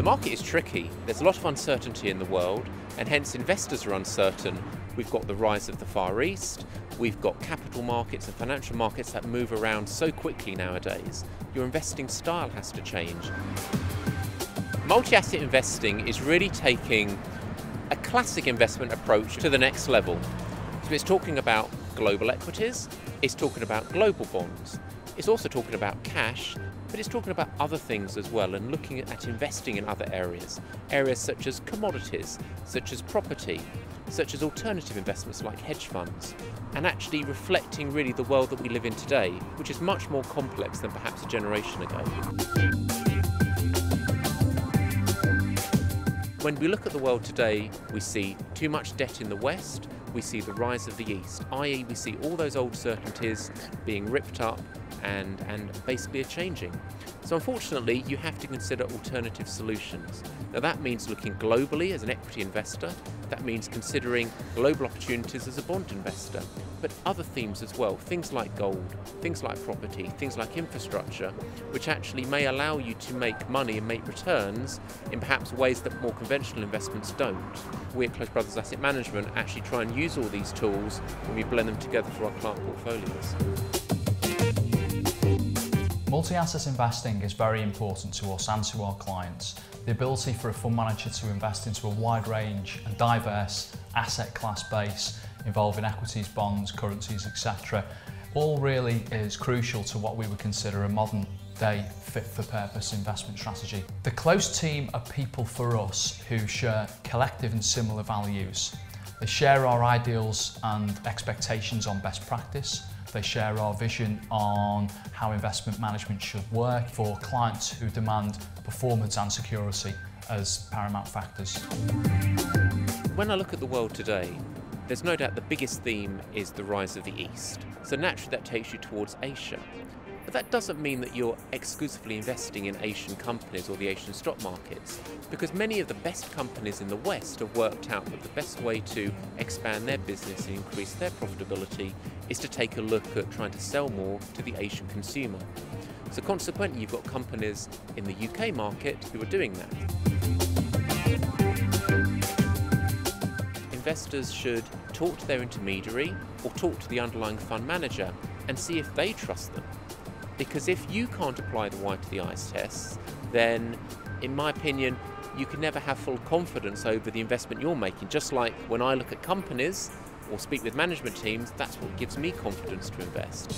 market is tricky. There's a lot of uncertainty in the world, and hence investors are uncertain. We've got the rise of the Far East, we've got capital markets and financial markets that move around so quickly nowadays. Your investing style has to change. Multi-asset investing is really taking a classic investment approach to the next level. So it's talking about global equities, it's talking about global bonds, it's also talking about cash, but it's talking about other things as well, and looking at investing in other areas. Areas such as commodities, such as property, such as alternative investments like hedge funds, and actually reflecting really the world that we live in today, which is much more complex than perhaps a generation ago. When we look at the world today, we see too much debt in the West, we see the rise of the East, i.e. we see all those old certainties being ripped up and basically are changing. So unfortunately, you have to consider alternative solutions. Now that means looking globally as an equity investor, that means considering global opportunities as a bond investor, but other themes as well, things like gold, things like property, things like infrastructure, which actually may allow you to make money and make returns in perhaps ways that more conventional investments don't. We at Close Brothers Asset Management actually try and use all these tools when we blend them together for our client portfolios. Multi-asset investing is very important to us and to our clients. The ability for a fund manager to invest into a wide range and diverse asset class base involving equities, bonds, currencies, etc. all really is crucial to what we would consider a modern day fit-for-purpose investment strategy. The close team are people for us who share collective and similar values. They share our ideals and expectations on best practice. They share our vision on how investment management should work for clients who demand performance and security as paramount factors. When I look at the world today, there's no doubt the biggest theme is the rise of the East. So naturally that takes you towards Asia. But that doesn't mean that you're exclusively investing in Asian companies or the Asian stock markets, because many of the best companies in the West have worked out that the best way to expand their business and increase their profitability is to take a look at trying to sell more to the Asian consumer. So consequently, you've got companies in the UK market who are doing that. Investors should talk to their intermediary or talk to the underlying fund manager and see if they trust them. Because if you can't apply the white of the eyes tests, then, in my opinion, you can never have full confidence over the investment you're making. Just like when I look at companies or speak with management teams, that's what gives me confidence to invest.